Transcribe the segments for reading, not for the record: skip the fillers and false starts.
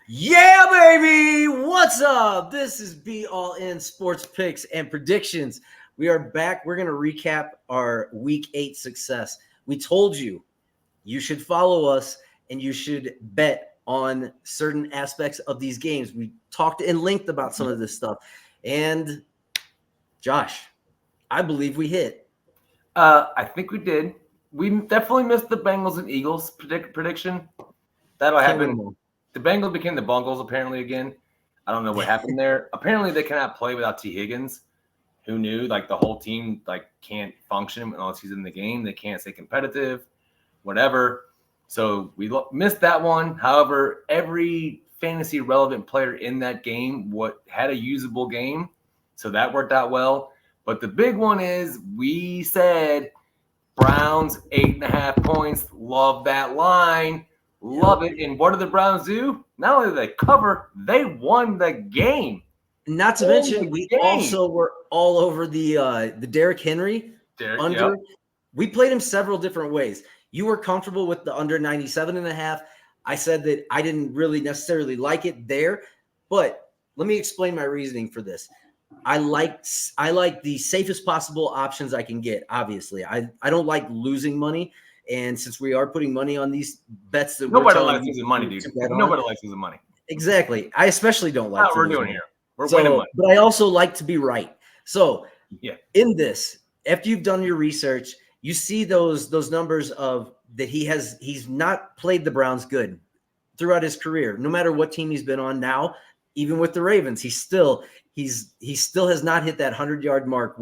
Yeah, baby! What's up? This is Be All In Sports Picks and Predictions. We are back. We're going to recap our Week 8 success. We told you should follow us and you should bet on certain aspects of these games. We talked in length about some of this stuff. And Josh, I believe we hit. I think we did. We definitely missed the Bengals and Eagles prediction. That'll happen. The Bengals became the Bungles apparently again. I don't know what happened there. Apparently they cannot play without T. Higgins. Who knew? Like the whole team can't function unless he's in the game. They can't stay competitive, whatever. So we missed that one. However, every fantasy relevant player in that game had a usable game. So that worked out well. But the big one is we said Browns 8.5 points. Love that line. Love it. And what did the Browns do? Not only did they cover, they won the game. Not to mention, we also were all over the Derrick Henry under. Yep. We played him several different ways. You were comfortable with the under 97.5. I said that I didn't really necessarily like it there, but let me explain my reasoning for this. I like the safest possible options I can get. Obviously, I don't like losing money, and since we are putting money on these bets that nobody likes losing money, dude. Nobody likes losing money. Exactly. I especially don't like. What we're doing here. We're winning money. But I also like to be right. So in this, after you've done your research, you see those numbers of that he's not played the Browns good throughout his career, no matter what team he's been on now. Even with the Ravens, he still has not hit that 100-yard mark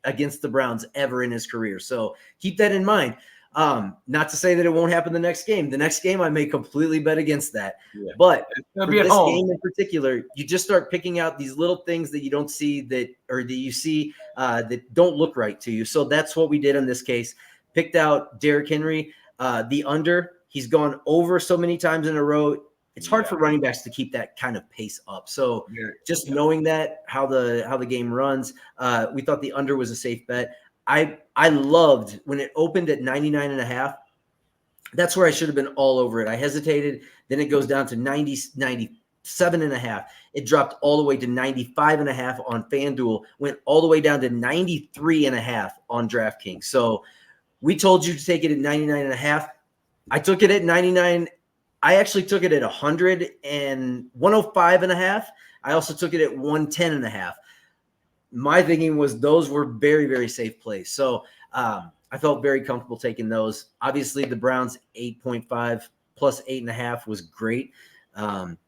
against the Browns ever in his career. So keep that in mind. Not to say that it won't happen the next game. The next game, I may completely bet against that. Yeah. But for this game in particular, you just start picking out these little things that you don't see that you see that don't look right to you. So that's what we did in this case. Picked out Derrick Henry, the under. He's gone over so many times in a row. It's hard for running backs to keep that kind of pace up. So just knowing that how the game runs, we thought the under was a safe bet. I loved when it opened at 99.5. That's where I should have been all over it. I hesitated. Then it goes down to 97.5. It dropped all the way to 95.5 on FanDuel, went all the way down to 93.5 on DraftKings. So we told you to take it at 99.5. I took it at 99. I actually took it at 100 and 105.5. I also took it at 110.5. My thinking was those were very, very safe plays. So I felt very comfortable taking those. Obviously, the Browns 8.5 plus 8.5 was great.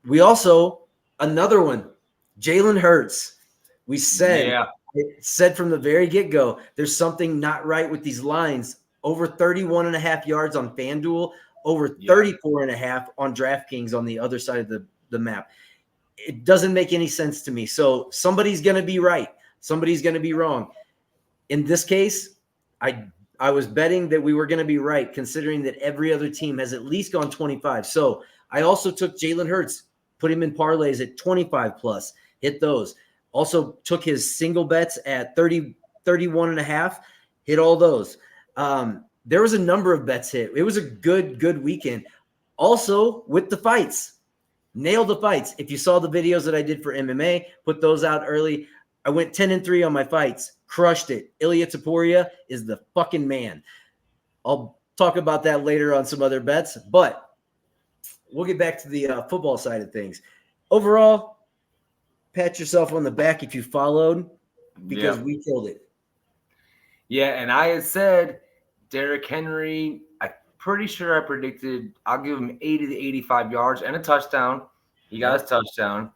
We also, another one, Jalen Hurts. We said from the very get-go, there's something not right with these lines. Over 31.5 yards on FanDuel, over 34.5 on DraftKings on the other side of the map. It doesn't make any sense to me. So somebody's going to be right. Somebody's going to be wrong. In this case, I was betting that we were going to be right, considering that every other team has at least gone 25. So I also took Jalen Hurts, put him in parlays at 25 plus, hit those. Also took his single bets at 31.5, hit all those. There was a number of bets hit. It was a good weekend. Also with the fights, nailed the fights. If you saw the videos that I did for MMA, put those out early. I went 10-3 on my fights, crushed it. Ilya Taporia is the fucking man. I'll talk about that later on some other bets, but we'll get back to the football side of things. Overall, pat yourself on the back if you followed because we killed it. Yeah, and I had said Derrick Henry, I'm pretty sure I predicted I'll give him 80 to 85 yards and a touchdown. He got his touchdown.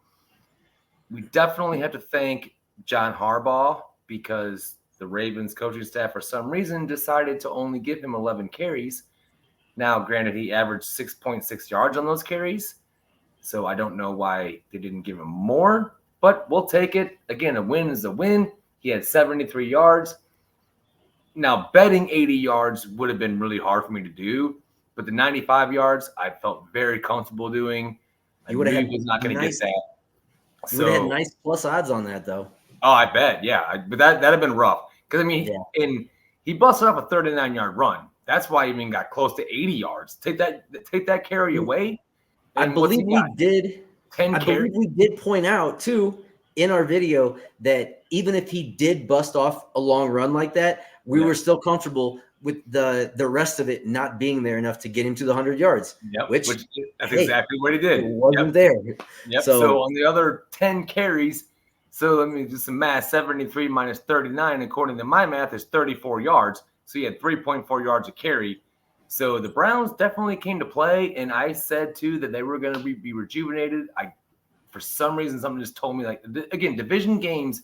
We definitely have to thank John Harbaugh because the Ravens coaching staff for some reason decided to only give him 11 carries. Now, granted, he averaged 6.6 yards on those carries, so I don't know why they didn't give him more, but we'll take it. Again, a win is a win. He had 73 yards. Now, betting 80 yards would have been really hard for me to do, but the 95 yards I felt very comfortable doing. You would have was not going to get that. You would have had nice plus odds on that, though. Oh, I bet, but that'd have been rough because and he busted up a 39-yard run. That's why he even got close to 80 yards. Take that carry away. I believe we did. 10 I carries. believe we did point out too in our video that even if he did bust off a long run like that, we were still comfortable with the rest of it not being there enough to get him to the 100 yards. Yep, Which that's exactly what he did. It wasn't there. Yep. So on the other 10 carries, so let me do some math. 73 minus 39, according to my math, is 34 yards. So he had 3.4 yards a carry. So the Browns definitely came to play, and I said too that they were going to be rejuvenated. For some reason, something just told me, like, again, division games,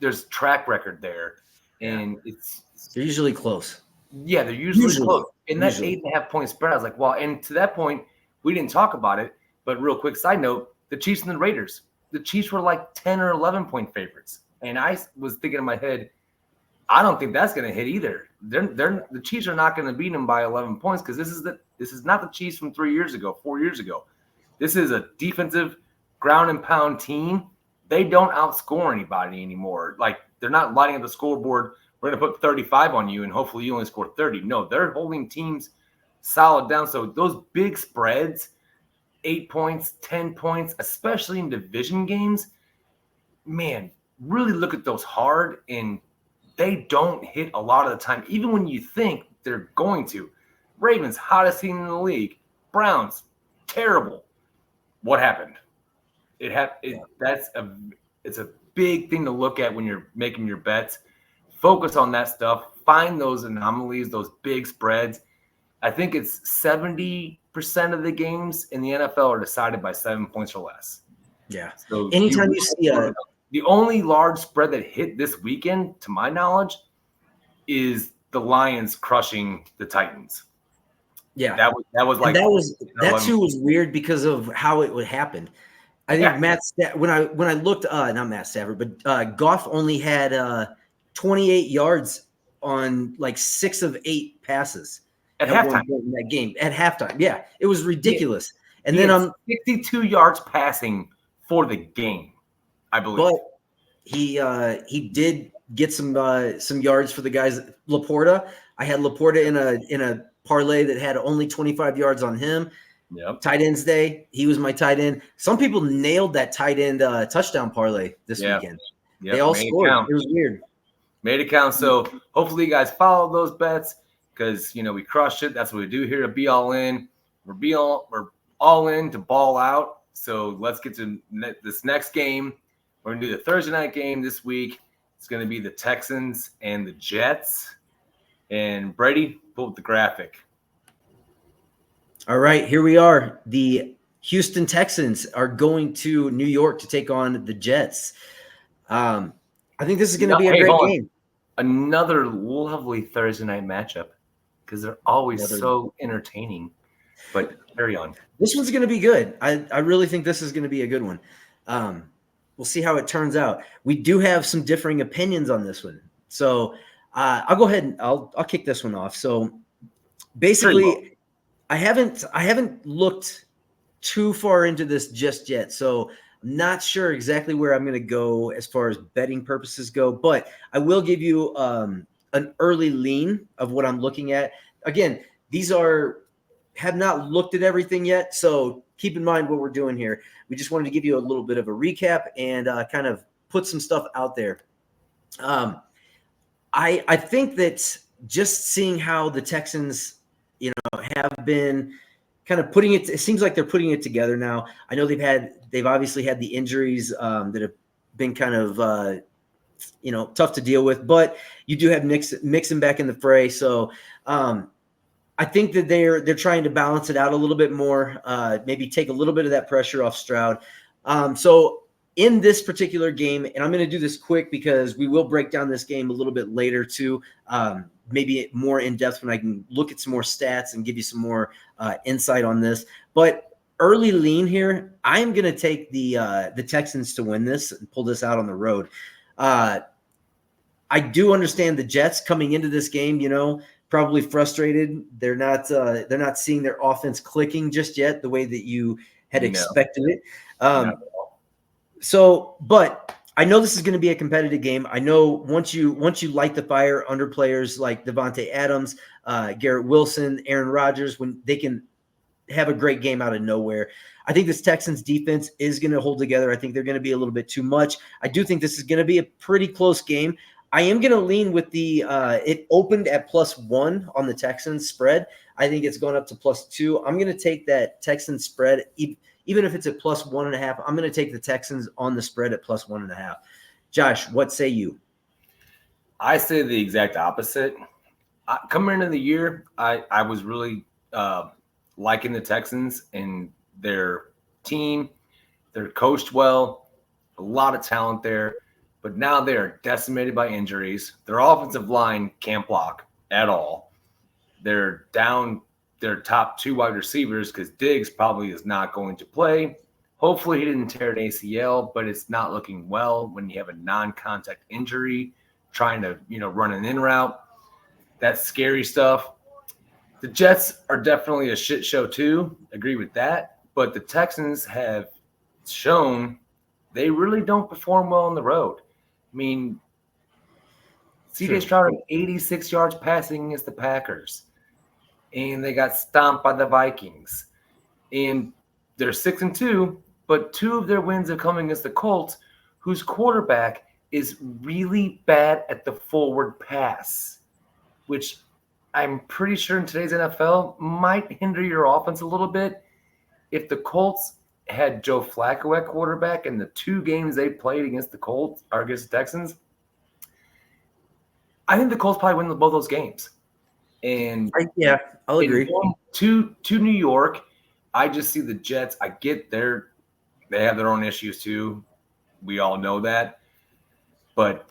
there's track record there, and they're usually close. Yeah, they're usually close. And that 8.5-point spread, I was like, wow. And to that point, we didn't talk about it, but real quick side note, the Chiefs and the Raiders. The Chiefs were like 10 or 11-point favorites. And I was thinking in my head, I don't think that's going to hit either. The Chiefs are not going to beat them by 11 points because this is not the Chiefs from 4 years ago. This is a defensive ground and pound team. They don't outscore anybody anymore. Like, they're not lighting up the scoreboard. We're going to put 35 on you, and hopefully you only score 30. No, they're holding teams solid down. So those big spreads, 8 points, 10 points, especially in division games, man, really look at those hard, and they don't hit a lot of the time, even when you think they're going to. Ravens, hottest team in the league. Browns, terrible. What happened? It's a big thing to look at when you're making your bets. Focus on that stuff. Find those anomalies, those big spreads. I think it's 70% of the games in the NFL are decided by 7 points or less. Yeah. So anytime you see the only large spread that hit this weekend, to my knowledge, is the Lions crushing the Titans. Yeah. That too was weird because of how it would happen. I think when I looked, not Matt Stafford, but Goff only had 28 yards on like 6 of 8 passes at halftime in that game. At halftime, yeah, it was ridiculous. And then on 62 yards passing for the game, I believe. But he did get some yards for the guys. Laporta, I had Laporta in a parlay that had only 25 yards on him. Yep. Tight ends day, he was my tight end. Some people nailed that tight end touchdown parlay this weekend. Yep. They all scored. It was weird. Made it count. So hopefully you guys follow those bets because we crushed it. That's what we do here to Be All In. We're all in to ball out. So let's get to this next game. We're gonna do the Thursday night game this week. It's gonna be the Texans and the Jets. And Brady, pull up the graphic. All right, here we are. The Houston Texans are going to New York to take on the Jets. I think this is going to be a great game. Another lovely Thursday night matchup because they're always so entertaining. But carry on. This one's going to be good. I really think this is going to be a good one. We'll see how it turns out. We do have some differing opinions on this one. So I'll go ahead and I'll kick this one off. So basically, I haven't looked too far into this just yet. So I'm not sure exactly where I'm going to go as far as betting purposes go, but I will give you an early lean of what I'm looking at. Again, these have not looked at everything yet. So keep in mind what we're doing here. We just wanted to give you a little bit of a recap and kind of put some stuff out there. I think that just seeing how the Texans, have been kind of putting it seems like they're putting it together now. I know they've obviously had the injuries that have been kind of, tough to deal with, but you do have Mixon back in the fray. So I think that they're trying to balance it out a little bit more, maybe take a little bit of that pressure off Stroud. So in this particular game, and I'm going to do this quick because we will break down this game a little bit later too, maybe more in depth when I can look at some more stats and give you some more insight on this. But early lean here, I'm going to take the Texans to win this and pull this out on the road. I do understand the Jets coming into this game, probably frustrated. They're not seeing their offense clicking just yet the way that you had expected it. But I know this is going to be a competitive game. I know once you light the fire under players like Devontae Adams, Garrett Wilson, Aaron Rodgers, when they can have a great game out of nowhere. I think this Texans defense is going to hold together. I think they're going to be a little bit too much. I do think this is going to be a pretty close game. I am going to lean with the it opened at +1 on the Texans spread. I think it's going up to +2. I'm going to take that Texans spread, even if it's at +1.5. I'm going to take the Texans on the spread at +1.5. Josh, what say you? I say the exact opposite. Coming into the year, I was really liking the Texans and their team. They're coached well, a lot of talent there, but now they are decimated by injuries. Their offensive line can't block at all. They're down their top 2 wide receivers because Diggs probably is not going to play. Hopefully he didn't tear an ACL, but it's not looking well when you have a non-contact injury trying to, run an in route. That's scary stuff. The Jets are definitely a shit show too. Agree with that. But the Texans have shown they really don't perform well on the road. I mean, C.J. Stroud had 86 yards passing against the Packers, and they got stomped by the Vikings. And they're 6-2, but 2 of their wins are coming against the Colts, whose quarterback is really bad at the forward pass, which I'm pretty sure in today's NFL might hinder your offense a little bit. If the Colts had Joe Flacco at quarterback in the 2 games they played against the Colts or against the Texans, I think the Colts probably win both those games. And I'll agree. To New York, I just see the Jets. I get they have their own issues too. We all know that. But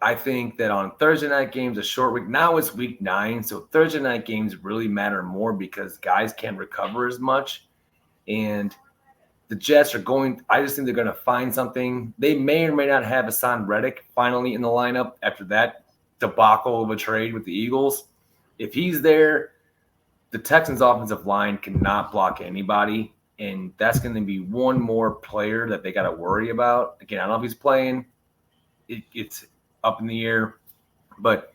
I think that on Thursday night games, a short week, now it's week 9, so Thursday night games really matter more because guys can't recover as much. And the Jets I just think they're going to find something. They may or may not have Hassan Reddick finally in the lineup after that debacle of a trade with the Eagles. If he's there, the Texans offensive line cannot block anybody. And that's going to be one more player that they got to worry about. Again, I don't know if he's playing. It's up in the air. But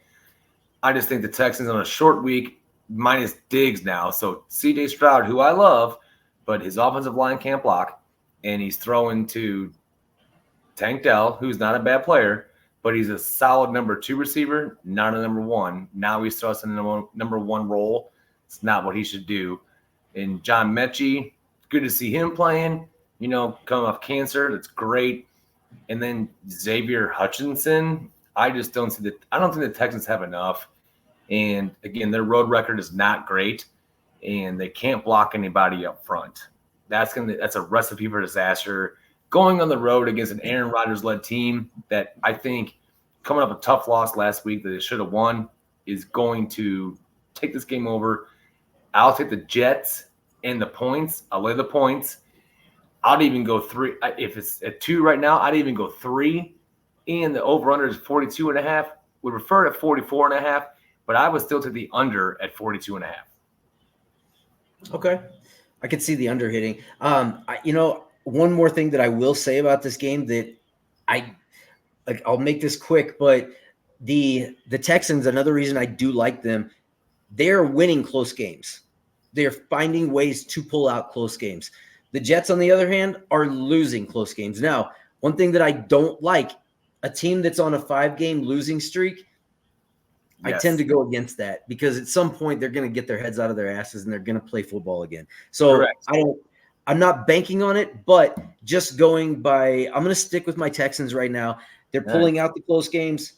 I just think the Texans on a short week, minus Diggs now. So C.J. Stroud, who I love, but his offensive line can't block. And he's throwing to Tank Dell, who's not a bad player, but he's a solid number 2 receiver, not a number 1. Now he's thrusting in the number 1 role. It's not what he should do. And John Mechie, good to see him playing, coming off cancer. That's great. And then Xavier Hutchinson, I just don't see I don't think the Texans have enough. And again, their road record is not great, and they can't block anybody up front. That's a recipe for disaster. Going on the road against an Aaron Rodgers-led team that I think coming up a tough loss last week that they should have won is going to take this game over. I'll take the Jets and the points. I'll lay the points. I'd even go 3. If it's at 2 right now, I'd even go 3. And the over-under is 42.5. We prefer it at 44.5, but I would still take the under at 42.5. Okay. I could see the under hitting. One more thing that I will say about this game that I'll make this quick, but the Texans, another reason I do like them, they're winning close games. They're finding ways to pull out close games. The Jets, on the other hand, are losing close games. Now, one thing that I don't like, a team that's on a 5-game losing streak, yes. I tend to go against that because at some point they're going to get their heads out of their asses and they're going to play football again. So I'm not banking on it, but just going by – I'm going to stick with my Texans right now. They're pulling out the close games.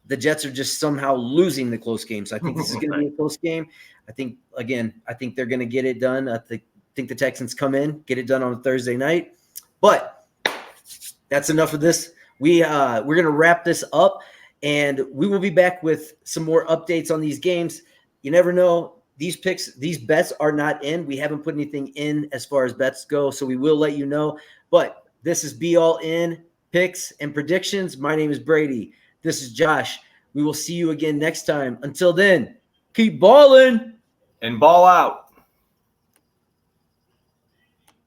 The Jets are just somehow losing the close games. I think this is going to be a close game. I think they're going to get it done. I think the Texans come in, get it done on a Thursday night. But that's enough of this. We're going to wrap this up, and we will be back with some more updates on these games. You never know. These bets are not in. We haven't put anything in as far as bets go, so we will let you know. But this is Be All In Picks and Predictions. My name is Brady. This is Josh. We will see you again next time. Until then, keep balling and ball out.